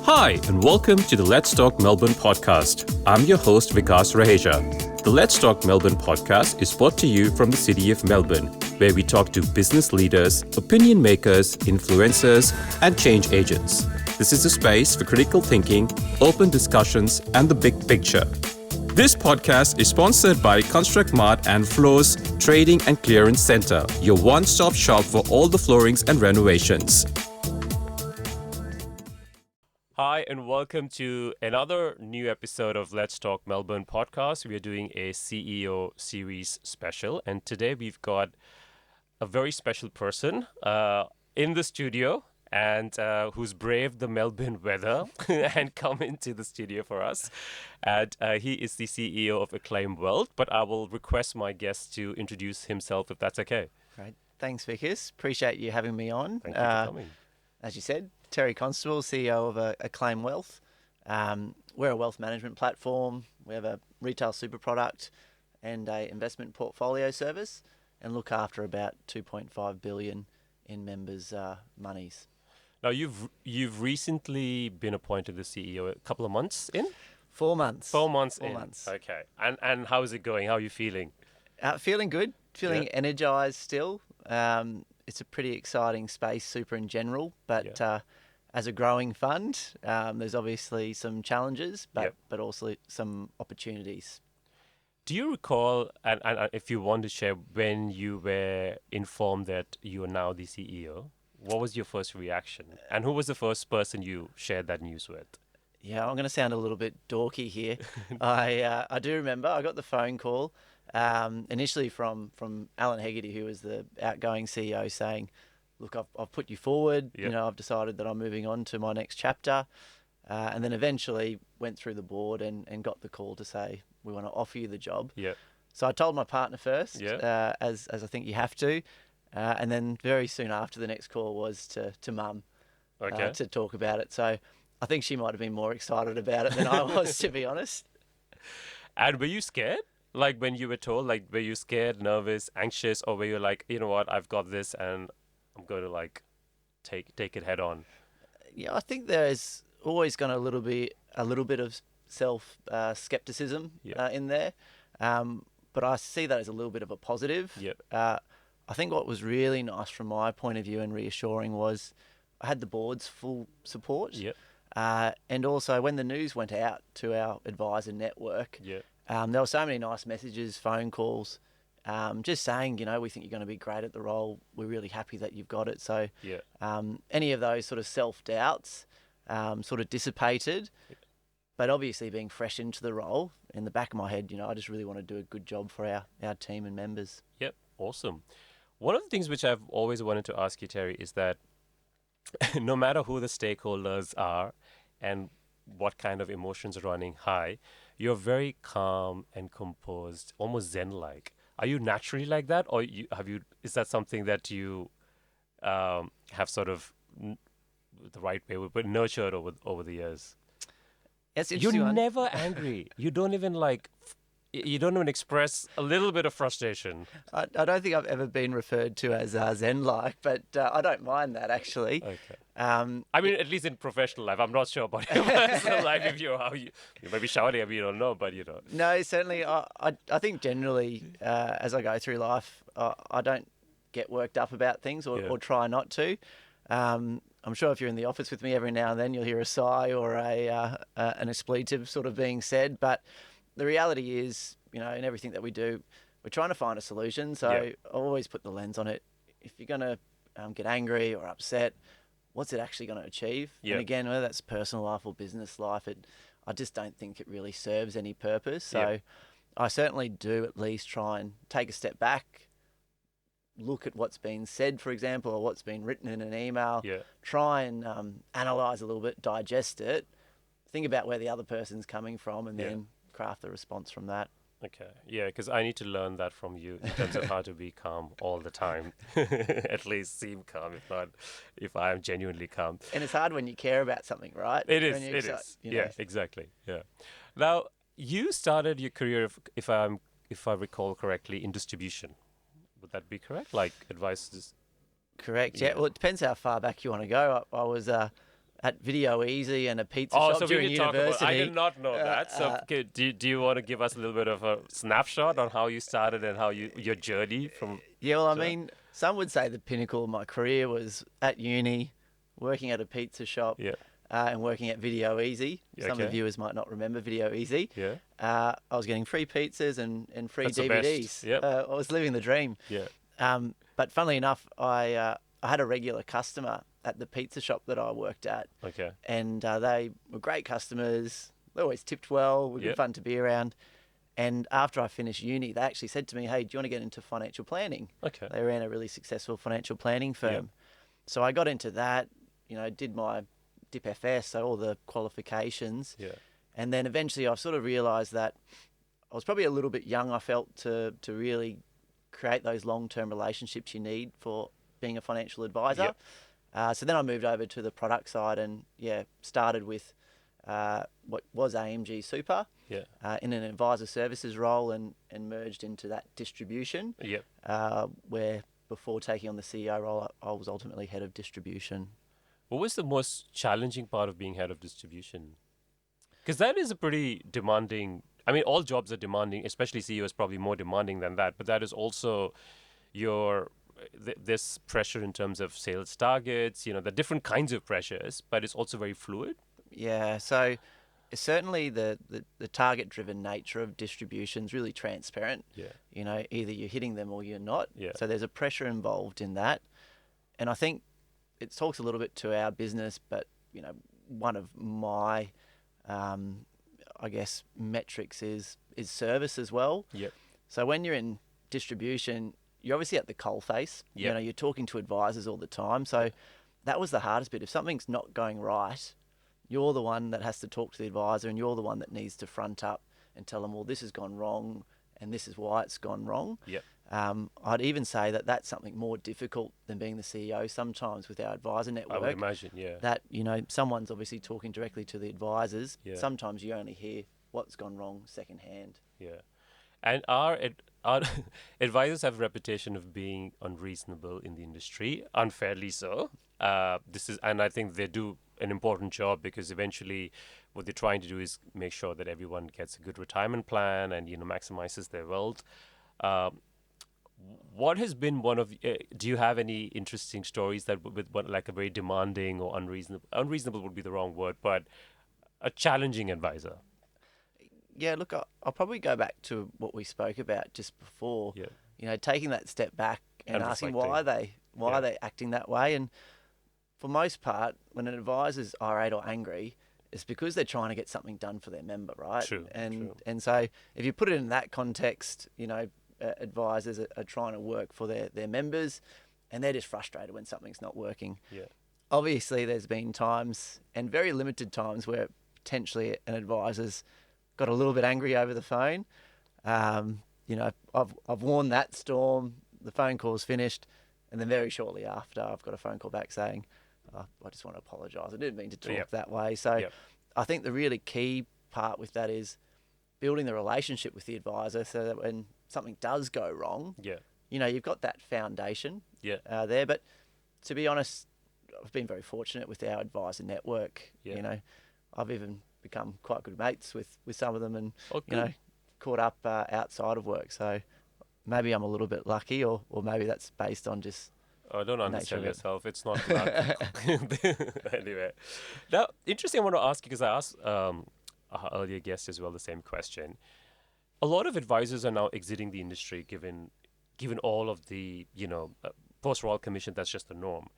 Hi, and welcome to the Let's Talk Melbourne podcast. I'm your host, Vikas Raheja. The Let's Talk Melbourne podcast is brought to you from the city of Melbourne, where we talk to business leaders, opinion makers, influencers, and change agents. This is a space for critical thinking, open discussions, and the big picture. This podcast is sponsored by Construct Mart and Floors Trading and Clearance Centre, your one-stop shop for all the floorings and renovations. Hi, and welcome to another new episode of Let's Talk Melbourne podcast. We are doing a CEO series special, and today we've got a very special person in the studio and who's braved the Melbourne weather and come into the studio for us. And he is the CEO of Acclaim Wealth, but I will request my guest to introduce himself if that's okay. Great. Thanks, Vikas. Appreciate you having me on. Thank you for coming. As you said, Terry Constable, CEO of Acclaim Wealth. We're a wealth management platform. We have a retail super product and a investment portfolio service and look after about 2.5 billion in members' monies. Now, you've recently been appointed the CEO a couple of months in? 4 months. 4 months in. 4 months. Okay. And how is it going? How are you feeling? Feeling good. Feeling energized still. It's a pretty exciting space, super in general, but as a growing fund, there's obviously some challenges, but also some opportunities. Do you recall, and if you want to share, when you were informed that you are now the CEO, what was your first reaction? And who was the first person you shared that news with? Yeah, I'm going to sound a little bit dorky here. I do remember I got the phone call initially from Alan Hegarty, who was the outgoing CEO, saying, look, I've put you forward. Yep. I've decided that I'm moving on to my next chapter. And then eventually went through the board and got the call to say, we want to offer you the job. Yeah. So I told my partner first, Yeah. as I think you have to. And then very soon after, the next call was to Mum to talk about it. So I think she might have been more excited about it than I was, to be honest. And were you scared? Like when you were told, like were you scared, nervous, anxious, or were you like, you know what, I've got this and I'm going to like take it head on? Yeah, I think there's always going to a little bit of self skepticism in there, but I see that as a little bit of a positive. Yep. I think what was really nice from my point of view and reassuring was I had the board's full support. Yep. And also when the news went out to our advisor network, there were so many nice messages, phone calls, just saying, we think you're going to be great at the role. We're really happy that you've got it. So any of those sort of self-doubts sort of dissipated. But obviously being fresh into the role, in the back of my head, I just really want to do a good job for our team and members. Yep. Awesome. One of the things which I've always wanted to ask you, Terry, is that no matter who the stakeholders are and what kind of emotions are running high, you're very calm and composed, almost zen-like. Are you naturally like that, or is that something that you have sort of the right way, but nurtured over the years? It's You're interesting. never angry. You don't even express a little bit of frustration. I don't think I've ever been referred to as zen-like, but I don't mind that, actually. Okay. I mean, at least in professional life. I'm not sure about your personal life. If you may be shouting at me, you don't know, but No, certainly. I think generally, as I go through life, I don't get worked up about things or try not to. I'm sure if you're in the office with me every now and then, you'll hear a sigh or an expletive sort of being said. But the reality is, in everything that we do, we're trying to find a solution. So I always put the lens on it. If you're going to get angry or upset, what's it actually going to achieve? And again, whether that's personal life or business life, I just don't think it really serves any purpose. So I certainly do at least try and take a step back, look at what's been said, for example, or what's been written in an email, try and analyse a little bit, digest it, think about where the other person's coming from, and then craft the response from that. Okay. Yeah, because I need to learn that from you in terms of how to be calm all the time. At least seem calm, if I am genuinely calm. And it's hard when you care about something, right? It is. Yeah, exactly. Yeah. Now, you started your career, if I recall correctly, in distribution. Would that be correct? Like advice? Correct. Yeah. Well, it depends how far back you want to go. I was at Video Easy and a pizza Oh, shop so we during did talk university. about. I did not know that. So, okay, do you want to give us a little bit of a snapshot on how you started and how your journey from? Yeah, well, I to that? mean, some would say the pinnacle of my career was at uni, working at a pizza shop, Yeah. and working at Video Easy. Yeah, Some of the okay. viewers might not remember Video Easy. Yeah. I was getting free pizzas and free That's the DVDs. best. Yep. I was living the dream. Yeah. But funnily enough, I had a regular customer at the pizza shop that I worked at, Okay. and they were great customers. They always tipped well, were good Yep. fun to be around. And after I finished uni, they actually said to me, "Hey, do you want to get into financial planning?" Okay. They ran a really successful financial planning firm. Yep. So I got into that, did my DIP-FS, so all the qualifications. Yeah. And then eventually I sort of realised that I was probably a little bit young, I felt, to really create those long-term relationships you need for being a financial advisor. Yep. So then I moved over to the product side and, started with what was AMG Super Yeah. in an advisor services role and merged into that distribution, Yep. where before taking on the CEO role, I was ultimately head of distribution. What was the most challenging part of being head of distribution? Because that is a pretty demanding. I mean, all jobs are demanding, especially CEO is probably more demanding than that. But that is also this pressure in terms of sales targets. The different kinds of pressures, but it's also very fluid. Yeah, so certainly the target-driven nature of distribution is really transparent. Yeah. Either you're hitting them or you're not. Yeah. So there's a pressure involved in that. And I think it talks a little bit to our business, but, one of my, I guess, metrics is service as well. Yep. So when you're in distribution, you're obviously at the coalface. Yep. You're talking to advisors all the time. So that was the hardest bit. If something's not going right, you're the one that has to talk to the advisor and you're the one that needs to front up and tell them, well, this has gone wrong and this is why it's gone wrong. Yep. I'd even say that that's something more difficult than being the CEO sometimes with our advisor network. I would imagine, yeah. That, someone's obviously talking directly to the advisors. Yeah. Sometimes you only hear what's gone wrong secondhand. Yeah. And our advisors have a reputation of being unreasonable in the industry, unfairly so. And I think they do an important job because eventually what they're trying to do is make sure that everyone gets a good retirement plan and maximizes their wealth. What has been one of? Do you have any interesting stories that with like a very demanding or unreasonable? Unreasonable would be the wrong word, but a challenging advisor. Yeah, look, I'll probably go back to what we spoke about just before. Yeah. Taking that step back and asking reflecting. why are they acting that way. And for most part, when an advisor's irate or angry, it's because they're trying to get something done for their member, right? True. And so if you put it in that context, advisors are trying to work for their members, and they're just frustrated when something's not working. Yeah. Obviously, there's been times, and very limited times, where potentially an advisor's got a little bit angry over the phone. I've worn that storm. The phone call's finished, and then very shortly after, I've got a phone call back saying, I just want to apologise. I didn't mean to talk that way. So I think the really key part with that is building the relationship with the advisor so that when something does go wrong, you've got that foundation there. But to be honest, I've been very fortunate with our advisor network. I've even become quite good mates with some of them and, caught up outside of work. So maybe I'm a little bit lucky or maybe that's based on just... Oh, don't undersell yourself. It's not luck. Anyway. Now, interesting, I want to ask you, because I asked our earlier guest as well the same question. A lot of advisors are now exiting the industry given all of the, post-Royal Commission, that's just the norm.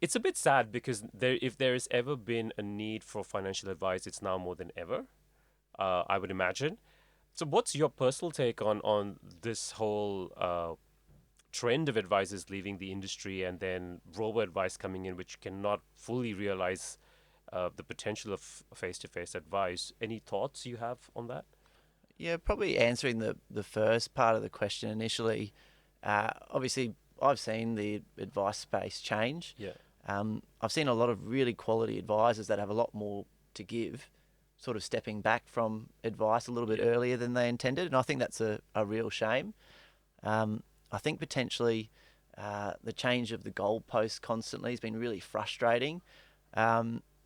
It's a bit sad because if there has ever been a need for financial advice, it's now more than ever, I would imagine. So what's your personal take on this whole trend of advisors leaving the industry and then robo-advice coming in, which cannot fully realize the potential of face-to-face advice? Any thoughts you have on that? Yeah, probably answering the first part of the question initially. Obviously, I've seen the advice space change. Yeah. I've seen a lot of really quality advisors that have a lot more to give, sort of stepping back from advice a little bit earlier than they intended, and I think that's a real shame. I think potentially the change of the goalposts constantly has been really frustrating.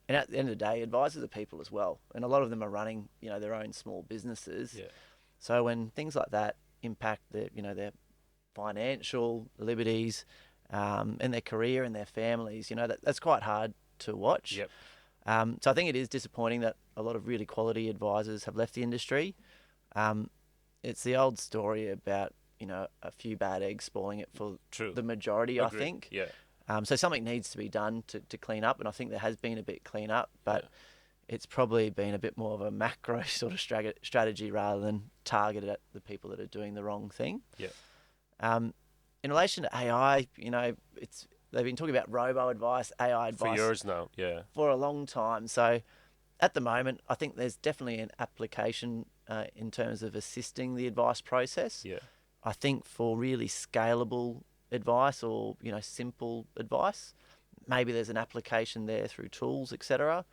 And at the end of the day, advisors are people as well. And a lot of them are running, their own small businesses. Yeah. So when things like that impact their financial liberties, and their career and their families, that's quite hard to watch. Yep. So I think it is disappointing that a lot of really quality advisors have left the industry. It's the old story about, a few bad eggs spoiling it for True. the majority, Agreed. I think. Yeah. So something needs to be done to clean up, and I think there has been a bit clean up, but it's probably been a bit more of a macro sort of strategy rather than targeted at the people that are doing the wrong thing. Yeah. In relation to AI, they've been talking about robo advice, AI advice For years now. Yeah. for a long time. So at the moment, I think there's definitely an application in terms of assisting the advice process. Yeah. I think for really scalable advice or simple advice, maybe there's an application there through tools, etc.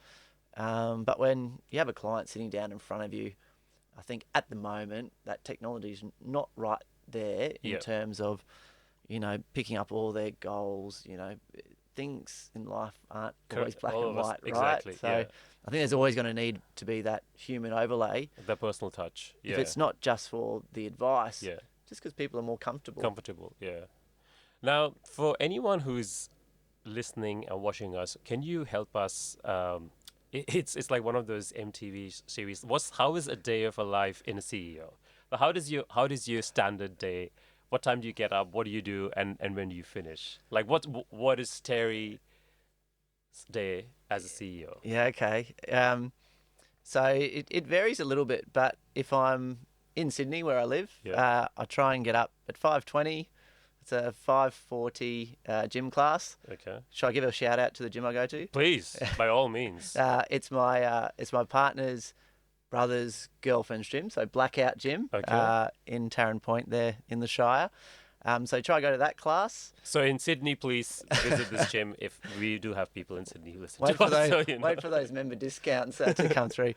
But when you have a client sitting down in front of you, I think at the moment that technology is not right there in terms of picking up all their goals. Things in life aren't always black and white, right? Exactly. So I think there's always going to need to be that human overlay. That personal touch. Yeah. If it's not just for the advice, Yeah. just because people are more comfortable. Comfortable. Yeah. Now, for anyone who's listening and watching us, can you help us? It's like one of those MTV series. How is a day of a life in a CEO? How does your standard day? What time do you get up? What do you do? And when do you finish? Like what is Terry's day as a CEO? Yeah, okay. So it varies a little bit, but if I'm in Sydney where I live, I try and get up at 5:20. It's a 5:40 gym class. Okay. Should I give a shout out to the gym I go to? Please, by all means. It's my partner's brother's girlfriend's gym, so Blackout Gym, in Tarrant Point there in the Shire. So try to go to that class. So in Sydney, please visit this gym if we do have people in Sydney who listen Wait to for us. those, So, wait for those member discounts to come through.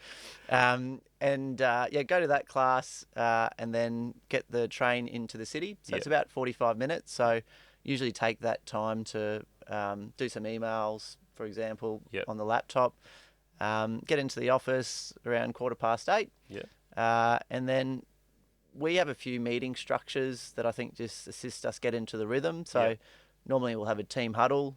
Go to that class and then get the train into the city. So it's about 45 minutes. So usually take that time to do some emails, for example, on the laptop. Get into the office around 8:15. And then we have a few meeting structures that I think just assist us get into the rhythm. So normally we'll have a team huddle.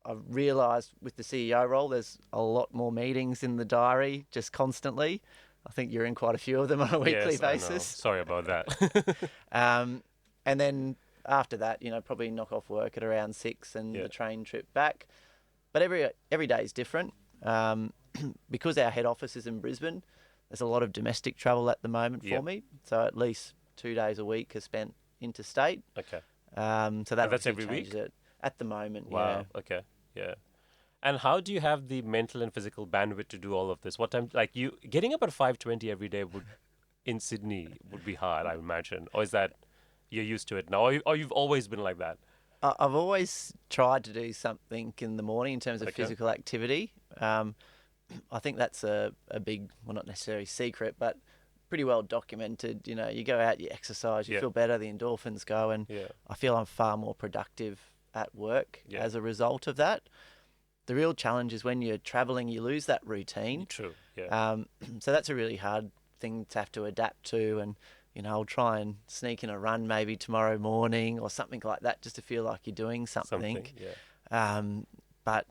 I've realised with the CEO role, there's a lot more meetings in the diary just constantly. I think you're in quite a few of them on a weekly basis. Sorry about that. And then after that, probably knock off work at around 6 and the train trip back. But every day is different. Because our head office is in Brisbane, there's a lot of domestic travel at the moment for me. So at least 2 days a week are spent interstate. Okay. So that that's every week? it at the moment. Wow. Okay. Yeah. And how do you have the mental and physical bandwidth to do all of this? What time? Like you getting up at 5:20 every day in Sydney would be hard, I imagine. Or is that you're used to it now? Or you've always been like that? I've always tried to do something in the morning in terms of physical activity. I think that's a big, well, not necessarily secret, but pretty well documented. You go out, you exercise, you feel better, the endorphins go, and I feel I'm far more productive at work as a result of that. The real challenge is when you're traveling, you lose that routine. True. Yeah. So that's a really hard thing to have to adapt to, and I'll try and sneak in a run maybe tomorrow morning or something like that, just to feel like you're doing something. But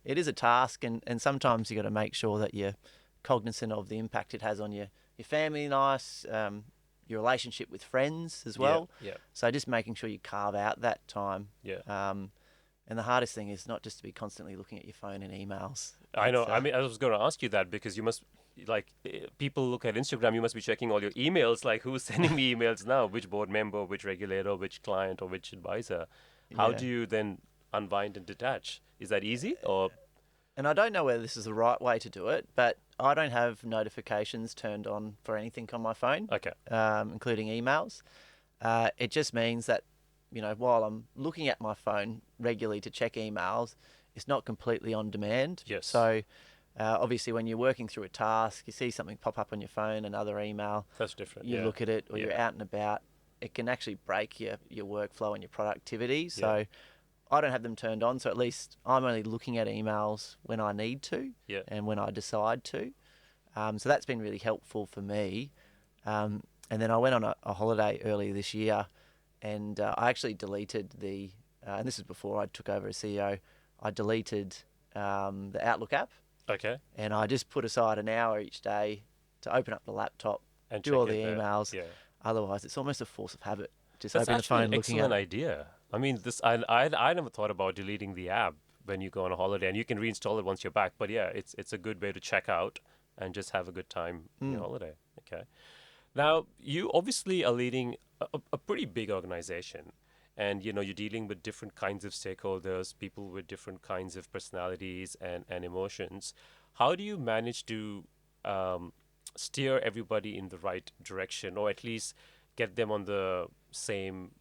it is a task, and sometimes you got to make sure that you're cognizant of the impact it has on your family life, your relationship with friends as well. So just making sure you carve out that time. And the hardest thing is not just to be constantly looking at your phone and emails. I know. I mean, I was going to ask you that because you must, people look at Instagram, you must be checking all your emails, like who's sending me emails now, which board member, which regulator, which client, or which advisor. How do you then unwind and detach? Is that easy? And I don't know whether this is the right way to do it, but I don't have notifications turned on for anything on my phone, including emails. It just means that, while I'm looking at my phone regularly to check emails, it's not completely on demand. So obviously when you're working through a task, you see something pop up on your phone, another email. That's different. You look at it, or you're out and about. It can actually break your workflow and your productivity. So I don't have them turned on, so at least I'm only looking at emails when I need to and when I decide to. So that's been really helpful for me. And then I went on a holiday earlier this year, and I actually deleted and this is before I took over as CEO, I deleted the Outlook app. Okay. And I just put aside an hour each day to open up the laptop and do all the emails. Yeah. Otherwise, it's almost a force of habit. Just open the phone, looking at it. That's actually an excellent idea. I mean, I never thought about deleting the app when you go on a holiday, and you can reinstall it once you're back. But yeah, it's a good way to check out and just have a good time on your holiday. Okay. Now, you obviously are leading a pretty big organization, and you're dealing with different kinds of stakeholders, people with different kinds of personalities and emotions. How do you manage to steer everybody in the right direction, or at least get them on the same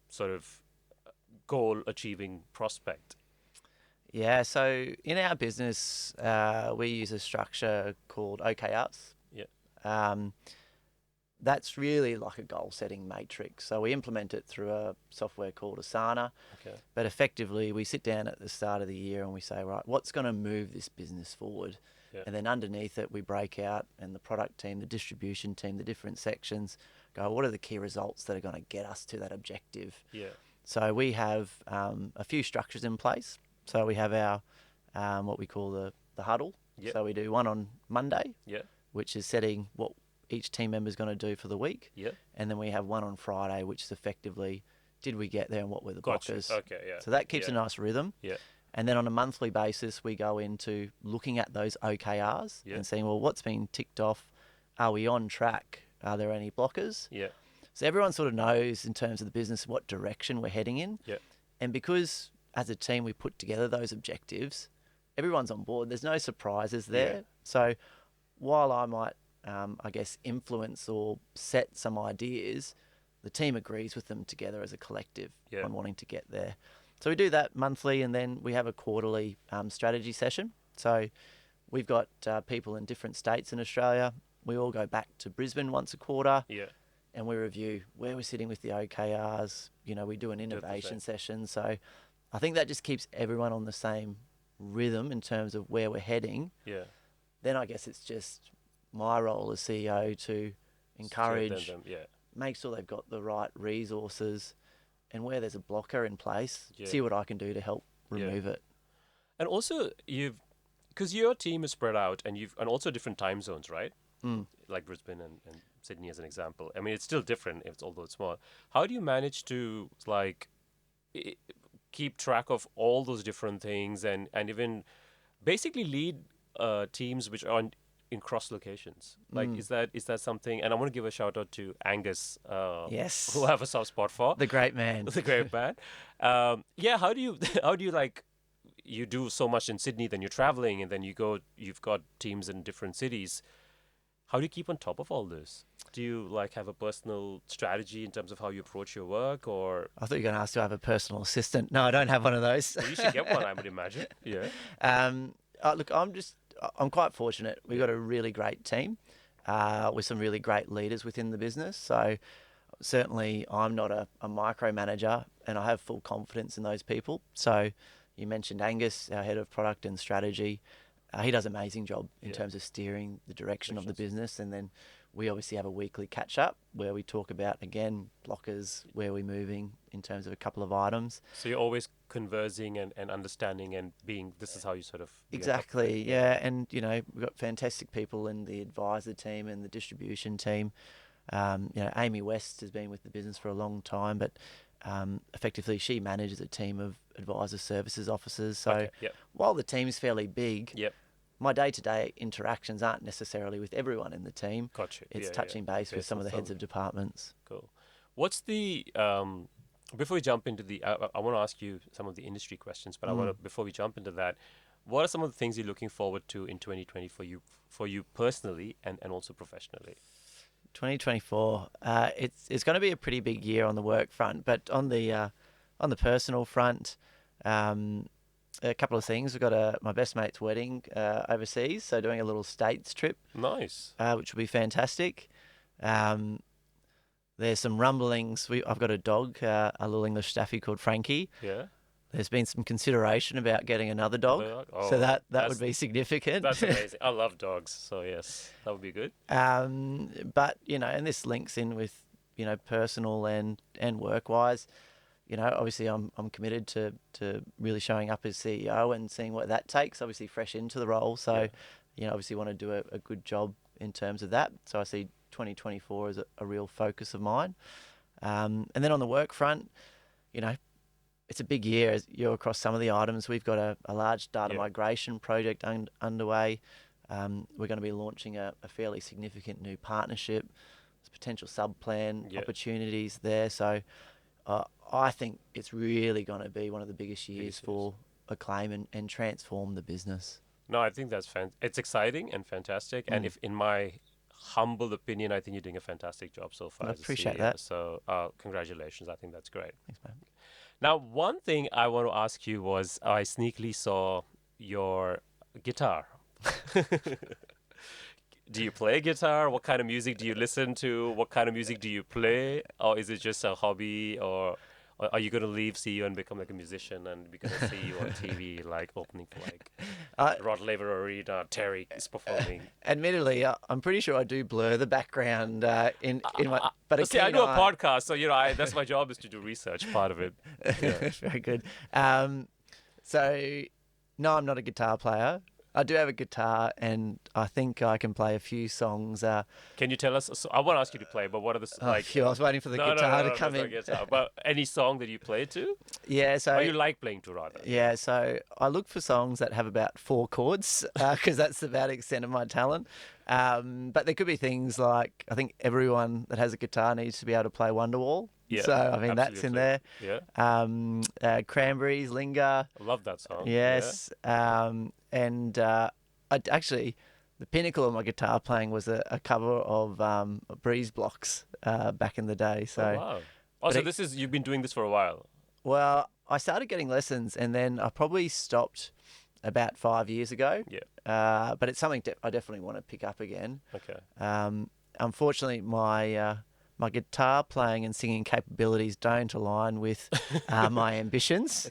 sort of goal achieving prospect? Yeah, so in our business, we use a structure called OKRs. Yeah. That's really like a goal-setting matrix. So we implement it through a software called Asana. Okay. But effectively, we sit down at the start of the year and we say, right, what's going to move this business forward? Yeah. And then underneath it, we break out, and the product team, the distribution team, the different sections go, what are the key results that are going to get us to that objective? Yeah. So we have a few structures in place. So we have our what we call the huddle. Yep. So we do one on Monday, which is setting what each team member is going to do for the week. Yep. And then we have one on Friday, which is effectively, did we get there and what were the blockers? Okay, yeah. So that keeps a nice rhythm. Yeah. And then on a monthly basis, we go into looking at those OKRs and saying, well, what's been ticked off? Are we on track? Are there any blockers? Yeah. So everyone sort of knows in terms of the business what direction we're heading in. Yeah. And because as a team we put together those objectives, everyone's on board. There's no surprises there. Yeah. So while I might, I guess, influence or set some ideas, the team agrees with them together as a collective on wanting to get there. So we do that monthly, and then we have a quarterly strategy session. So we've got people in different states in Australia. We all go back to Brisbane once a quarter, and we review where we're sitting with the OKRs. We do an innovation session. So I think that just keeps everyone on the same rhythm in terms of where we're heading. Yeah. Then I guess it's just my role as CEO to encourage, make sure they've got the right resources, and where there's a blocker in place, see what I can do to help remove it. And also, because your team is spread out, and also different time zones, right? Like Brisbane and Sydney as an example. I mean, it's still different, although it's small. How do you manage to keep track of all those different things and even basically lead teams which are in cross locations? Like, is that something? And I want to give a shout out to Angus, yes, who I have a soft spot for. The great man. The great man. How do you like? You do so much in Sydney, then you're traveling, and then you've got teams in different cities. How do you keep on top of all this? Do you have a personal strategy in terms of how you approach your work, or? I thought you were going to ask, do I have a personal assistant? No, I don't have one of those. Well, you should get one, I would imagine. Yeah. Look, I'm quite fortunate. We've got a really great team with some really great leaders within the business. So certainly I'm not a micromanager, and I have full confidence in those people. So you mentioned Angus, our head of product and strategy. He does an amazing job in terms of steering the direction of the business. And then we obviously have a weekly catch-up where we talk about, again, blockers, where we're moving in terms of a couple of items. So you're always conversing and understanding and being, this is how you sort of... Exactly, yeah. And, we've got fantastic people in the advisor team and the distribution team. Amy West has been with the business for a long time, but effectively she manages a team of advisor services officers. So while the team's fairly big, my day-to-day interactions aren't necessarily with everyone in the team. Gotcha. It's touching base with some of the heads of departments. Cool. What's the... before we jump into the... I want to ask you some of the industry questions, but before we jump into that, what are some of the things you're looking forward to in 2020 for you personally and also professionally? 2024, it's going to be a pretty big year on the work front, but on the personal front, a couple of things. We've got my best mate's wedding overseas, so doing a little States trip. Nice. Which will be fantastic. There's some rumblings. I've got a dog, a little English staffy called Frankie. Yeah. there's been some consideration about getting another dog. Oh, so that would be significant. That's amazing. I love dogs. So, yes, that would be good. But, and this links in with, personal and work-wise. Obviously I'm committed to really showing up as CEO and seeing what that takes, obviously fresh into the role. So, obviously want to do a good job in terms of that. So I see 2024 as a real focus of mine. And then on the work front, it's a big year as you're across some of the items. We've got a large data migration project underway. We're going to be launching a fairly significant new partnership. There's potential sub-plan opportunities there. So I think it's really going to be one of the biggest years for Acclaim and transform the business. No, I think that's it's exciting and fantastic. And if in my humble opinion, I think you're doing a fantastic job so far. I appreciate that. So congratulations. I think that's great. Thanks, man. Now, one thing I want to ask you was I sneakily saw your guitar. Do you play guitar? What kind of music do you listen to? What kind of music do you play? Or is it just a hobby? Or are you going to leave CEO and become like a musician and we're going to see you on TV like opening for like Rod Laver Arena, Terry is performing? Admittedly, I'm pretty sure I do blur the background in my... But see, I do a podcast, so that's my job is to do research part of it. Yeah. Very good. So, no, I'm not a guitar player. I do have a guitar, and I think I can play a few songs. Can you tell us? So I won't ask you to play, but what are the I was waiting for the guitar to come in. Guitar, but any song that you play to? Yeah, so or you like playing to rather? Yeah, so I look for songs that have about 4 chords because that's about the extent of my talent. But there could be things like I think everyone that has a guitar needs to be able to play Wonderwall. Yeah, so I mean that's in there. Yeah. Cranberries, Linger. I love that song. Yes. Yeah. And actually, the pinnacle of my guitar playing was a cover of Breeze Blocks back in the day. So, oh, wow. Oh, so you've been doing this for a while? Well, I started getting lessons and then I probably stopped about 5 years ago. Yeah. But it's something I definitely want to pick up again. Okay. Unfortunately, my guitar playing and singing capabilities don't align with my ambitions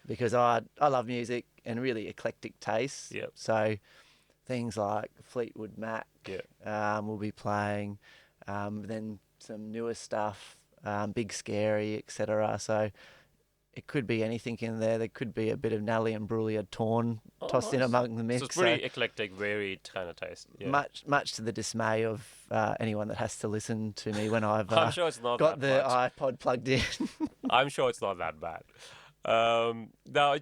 because I love music and really eclectic tastes. Yep. So things like Fleetwood Mac we'll be playing, then some newer stuff, Big Scary, etc. So it could be anything in there. There could be a bit of Natalie and Bruglia Torn tossed in among the mix. So it's pretty eclectic, varied kind of taste. Yeah. Much to the dismay of anyone that has to listen to me when I've I'm sure it's not got that the much. iPod plugged in. I'm sure it's not that bad. Now,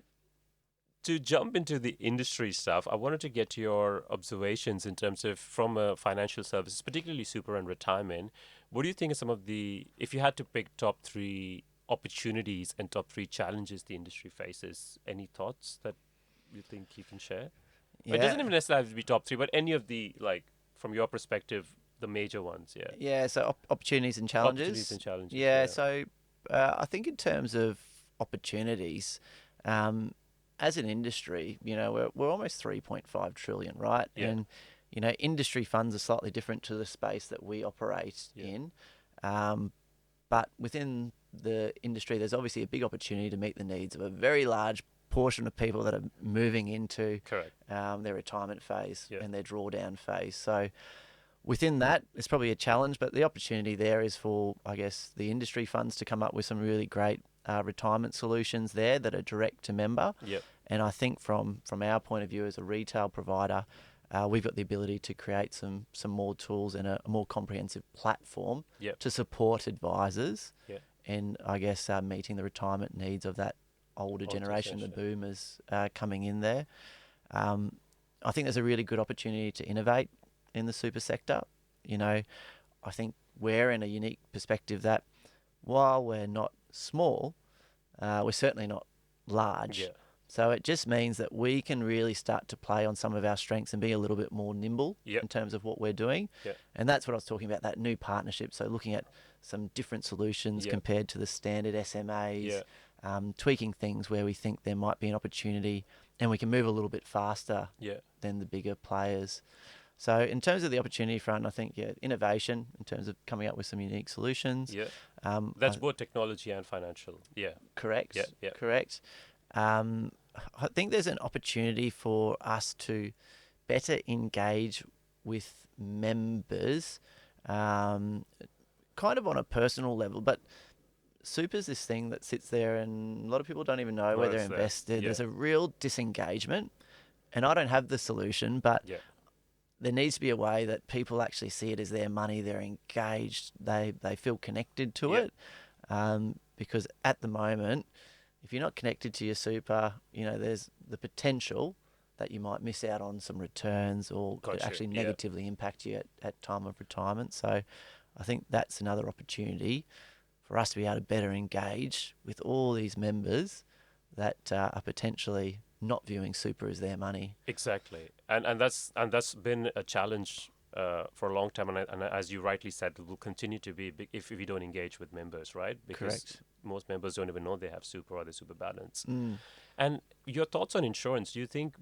to jump into the industry stuff, I wanted to get your observations in terms of from financial services, particularly super and retirement. What do you think are some of if you had to pick top 3 opportunities and top 3 challenges the industry faces, any thoughts that you think you can share? Yeah. It doesn't even necessarily have to be top 3, but any of the, from your perspective, the major ones, yeah. Yeah, so opportunities and challenges. Opportunities and challenges. Yeah, so I think in terms of opportunities, as an industry, we're almost 3.5 trillion, right? Yeah. And, industry funds are slightly different to the space that we operate in. But within the industry, there's obviously a big opportunity to meet the needs of a very large portion of people that are moving into their retirement phase and their drawdown phase. So within that, it's probably a challenge, but the opportunity there is for, I guess, the industry funds to come up with some really great retirement solutions there that are direct to member. Yep. And I think from our point of view as a retail provider, we've got the ability to create some more tools and a more comprehensive platform to support advisors and, I guess, meeting the retirement needs of that older generation, the boomers coming in there. I think there's a really good opportunity to innovate in the super sector. I think we're in a unique perspective that while we're not small, we're certainly not large. Yeah. So it just means that we can really start to play on some of our strengths and be a little bit more nimble in terms of what we're doing. Yep. And that's what I was talking about, that new partnership. So looking at some different solutions compared to the standard SMAs, tweaking things where we think there might be an opportunity and we can move a little bit faster than the bigger players. So in terms of the opportunity front, I think innovation in terms of coming up with some unique solutions. Yeah. That's both technology and financial. Yeah. Correct. Yeah. Correct. I think there's an opportunity for us to better engage with members, kind of on a personal level, but super's this thing that sits there and a lot of people don't even know where they're invested. Yeah. There's a real disengagement, and I don't have the solution, but there needs to be a way that people actually see it as their money. They're engaged. They feel connected to it, because at the moment, if you're not connected to your super, there's the potential that you might miss out on some returns or could actually negatively impact you at time of retirement. So I think that's another opportunity for us to be able to better engage with all these members that are potentially not viewing super as their money. Exactly, and that's been a challenge for a long time, and as you rightly said, it will continue to be big if we don't engage with members, right? Because Correct. most members don't even know they have super or they super balance. And your thoughts on insurance? Do you think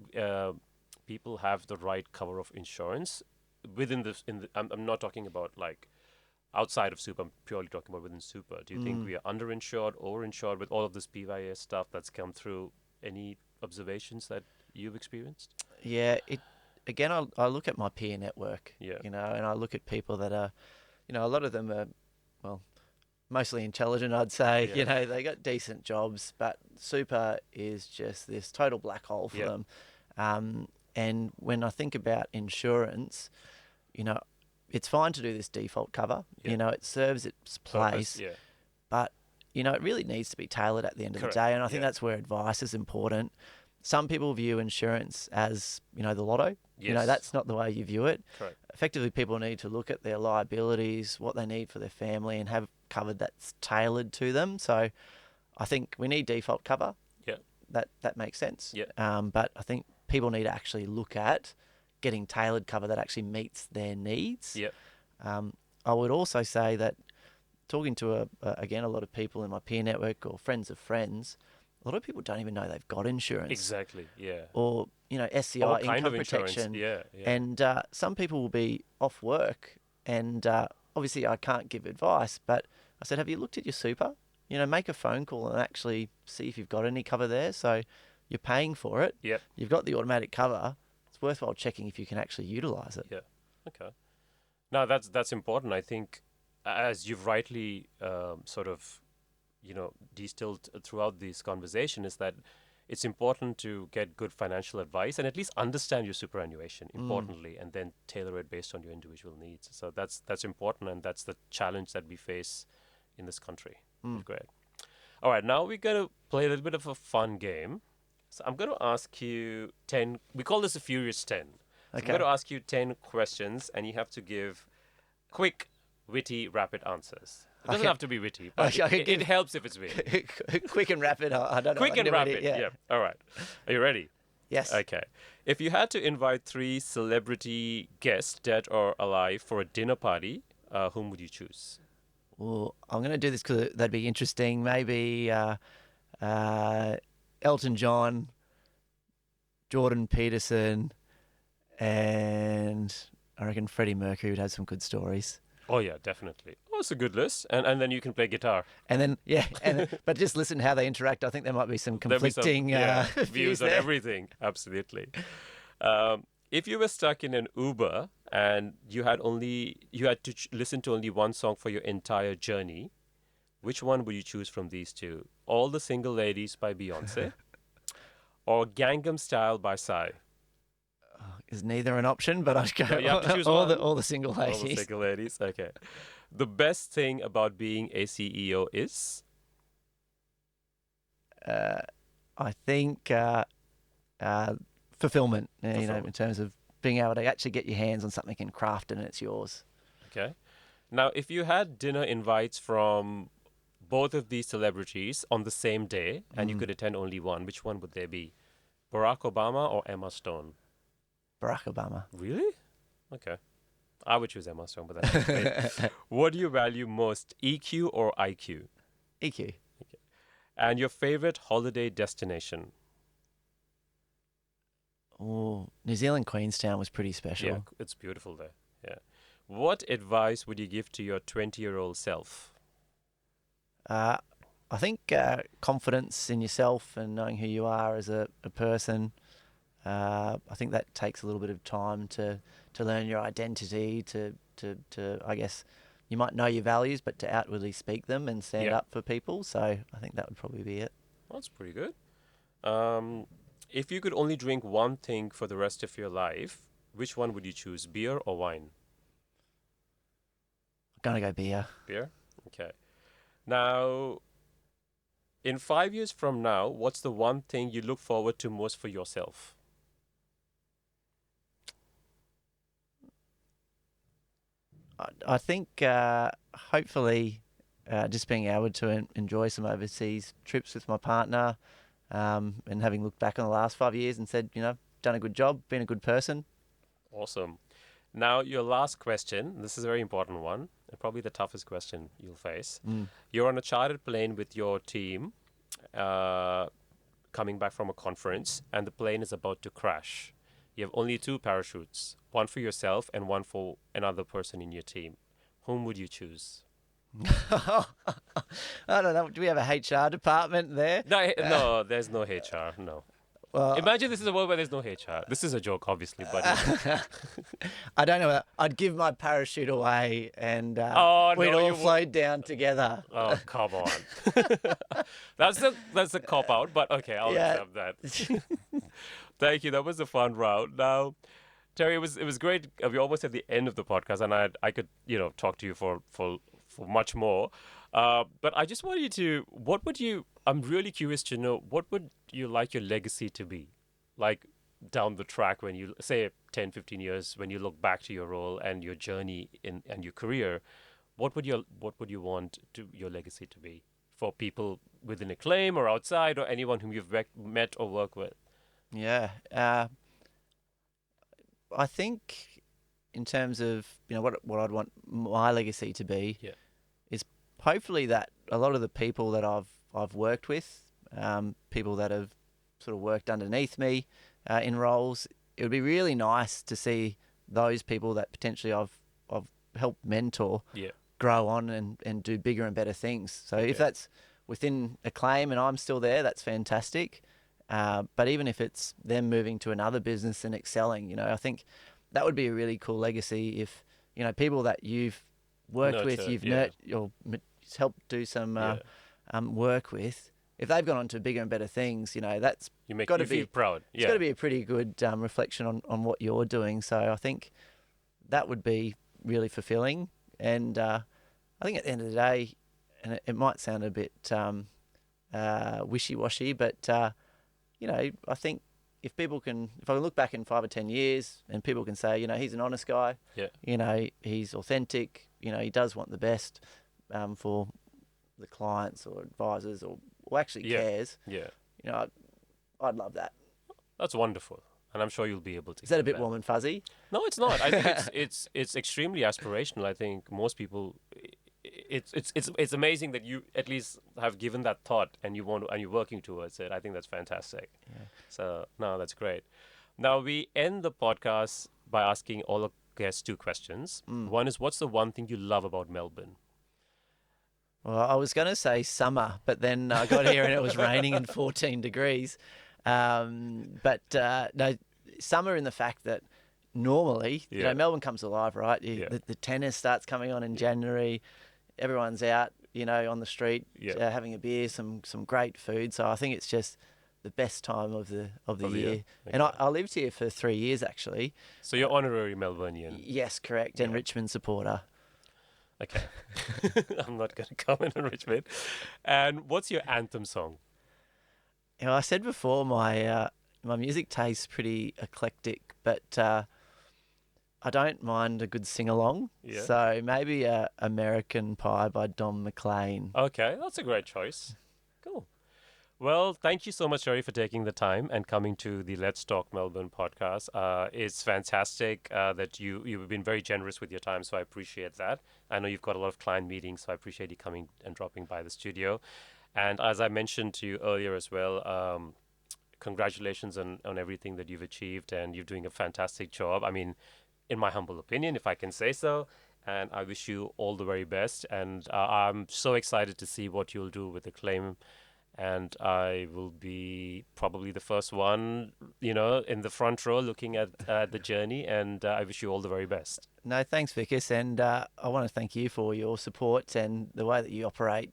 people have the right cover of insurance within this? I'm not talking about like outside of super. I'm purely talking about within super. Do you think we are underinsured, overinsured with all of this PYA stuff that's come through? Any observations that you've experienced? Yeah, again, I look at my peer network, Yeah. and I look at people that are, a lot of them are, well, mostly intelligent, I'd say. Yeah. They got decent jobs, but super is just this total black hole for them. And when I think about insurance, it's fine to do this default cover. It serves its place. Purpose, But it really needs to be tailored at the end of the day, and I think that's where advice is important. Some people view insurance as, the lotto. Yes. That's not the way you view it. Correct. Effectively, people need to look at their liabilities, what they need for their family, and have covered that's tailored to them. So I think we need default cover. Yeah. That makes sense. Yeah. But I think people need to actually look at getting tailored cover that actually meets their needs. Yeah. I would also say that talking to a lot of people in my peer network or friends of friends, a lot of people don't even know they've got insurance. Exactly. Yeah. Or SCI, All kind income of insurance. protection. Yeah. And some people will be off work, and obviously I can't give advice, but I said, have you looked at your super? Make a phone call and actually see if you've got any cover there. So you're paying for it. Yep. You've got the automatic cover. It's worthwhile checking if you can actually utilize it. Yeah. Okay. Now that's important. I think, as you've rightly sort of, distilled throughout this conversation, is that it's important to get good financial advice and at least understand your superannuation, importantly, and then tailor it based on your individual needs. So that's important, and that's the challenge that we face in this country. Great. All right, now we're going to play a little bit of a fun game. So I'm going to ask you 10, we call this a Furious 10. So I'm going to ask you 10 questions, and you have to give quick, witty, rapid answers. It doesn't have to be witty, but it helps if it's witty. Quick and rapid. I don't know. Quick and rapid, yeah. All right. Are you ready? Yes. Okay. If you had to invite 3 celebrity guests, dead or alive, for a dinner party, whom would you choose? Well, I'm going to do this because that'd be interesting. Maybe Elton John, Jordan Peterson, and I reckon Freddie Mercury would have some good stories. Oh, yeah, definitely. Oh, it's a good list. And then you can play guitar. And then, but just listen to how they interact. I think there might be some conflicting views on everything. Absolutely. If you were stuck in an Uber and you had to listen to only one song for your entire journey, which one would you choose from these two? All the Single Ladies by Beyonce or Gangnam Style by Psy? Is neither an option, but I'd go No, you have to choose all one. the single ladies. All the Single Ladies, okay. The best thing about being a CEO is? I think fulfillment, in terms of being able to actually get your hands on something and craft it and it's yours. Okay. Now, if you had dinner invites from both of these celebrities on the same day and you could attend only one, which one would they be? Barack Obama or Emma Stone? Barack Obama. Really? Okay. I would choose Emma Stone, but that's great. What do you value most, EQ or IQ? EQ. Okay. And your favorite holiday destination? Oh, New Zealand, Queenstown was pretty special. Yeah, it's beautiful there. Yeah. What advice would you give to your 20-year-old self? I think confidence in yourself and knowing who you are as a person. I think that takes a little bit of time to learn your identity, to I guess you might know your values, but to outwardly speak them and stand Yeah. up for people. So I think that would probably be it. Well, that's pretty good. If you could only drink one thing for the rest of your life, which one would you choose, beer or wine? I'm going to go beer. Beer? Okay. Now, in 5 years from now, what's the one thing you look forward to most for yourself? I think hopefully just being able to enjoy some overseas trips with my partner, and having looked back on the last 5 years and said, done a good job, been a good person. Awesome. Now, your last question. This is a very important one, and probably the toughest question you'll face. You're on a chartered plane with your team, coming back from a conference, and the plane is about to crash. You have only 2 parachutes, one for yourself and one for another person in your team. Whom would you choose? I don't know. Do we have a HR department there? No, there's no HR. No. Well, Imagine this is a world where there's no HR. This is a joke, obviously, but I don't know. I'd give my parachute away and we'd all float down together. oh, come on. That's a cop out, but okay, I'll accept that. Thank you. That was a fun round. Now, Terry, it was great. We're almost at the end of the podcast, and I could talk to you for much more. But I just want you to. I'm really curious to know, what would you like your legacy to be, like down the track when you say 10, 15 years when you look back to your role and your journey and your career. What would you want your legacy to be for people within Acclaim or outside or anyone whom you've met or worked with? Yeah. I think in terms of what I'd want my legacy to be is hopefully that a lot of the people that I've worked with, people that have sort of worked underneath me in roles, it would be really nice to see those people that potentially I've helped mentor grow on and do bigger and better things. So if that's within Acclaim and I'm still there, that's fantastic. But even if it's them moving to another business and excelling, I think that would be a really cool legacy if, people that you've worked with, you've helped do some work with, if they've gone on to bigger and better things, that's got to be feel proud. It's got to be a pretty good reflection on what you're doing. So I think that would be really fulfilling. And I think at the end of the day, and it might sound a bit wishy-washy, but I think if I look back in 5 or 10 years and people can say, he's an honest guy, he's authentic, he does want the best for the clients or advisors or actually cares. I'd love that. That's wonderful. And I'm sure you'll be able to. Is that a bit warm and fuzzy? No, it's not. I think it's extremely aspirational. I think most people, it's amazing that you at least have given that thought and you're working towards it. I think that's fantastic. Yeah. So no, that's great. Now we end the podcast by asking all our guests 2 questions. One is, what's the one thing you love about Melbourne? Well, I was going to say summer, but then I got here and it was raining and 14 degrees. But no, summer in the fact that normally, Melbourne comes alive, right? The tennis starts coming on in January. Everyone's out, on the street having a beer, some great food. So I think it's just the best time of the year. Okay. And I lived here for 3 years, actually. So you're honorary Melburnian? Yes, correct, and Richmond supporter. Okay. I'm not going to comment on Richmond. And what's your anthem song? I said before, my music tastes pretty eclectic, but I don't mind a good sing-along. Yeah. So maybe American Pie by Don McLean. Okay, that's a great choice. Cool. Well, thank you so much, Terry, for taking the time and coming to the Let's Talk Melbourne podcast. It's fantastic that you've been very generous with your time, so I appreciate that. I know you've got a lot of client meetings, so I appreciate you coming and dropping by the studio. And as I mentioned to you earlier as well, congratulations on everything that you've achieved, and you're doing a fantastic job. I mean, in my humble opinion, if I can say so. And I wish you all the very best. And I'm so excited to see what you'll do with Acclaim. And I will be probably the first one, in the front row looking at the journey. And I wish you all the very best. No, thanks, Vikas. And I want to thank you for your support and the way that you operate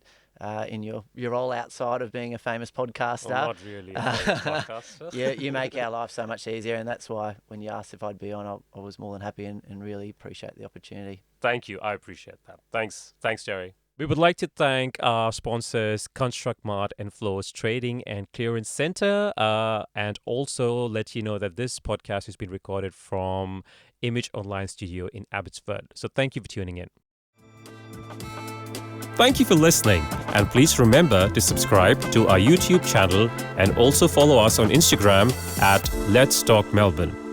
in your role outside of being a famous podcaster. Well, not really a famous podcaster. You make our life so much easier. And that's why when you asked if I'd be on, I was more than happy and really appreciate the opportunity. Thank you. I appreciate that. Thanks, Terry. We would like to thank our sponsors, Construct Mart and Floors Trading and Clearance Center, and also let you know that this podcast has been recorded from Image Online Studio in Abbotsford. So thank you for tuning in. Thank you for listening, and please remember to subscribe to our YouTube channel and also follow us on Instagram at Let's Talk Melbourne.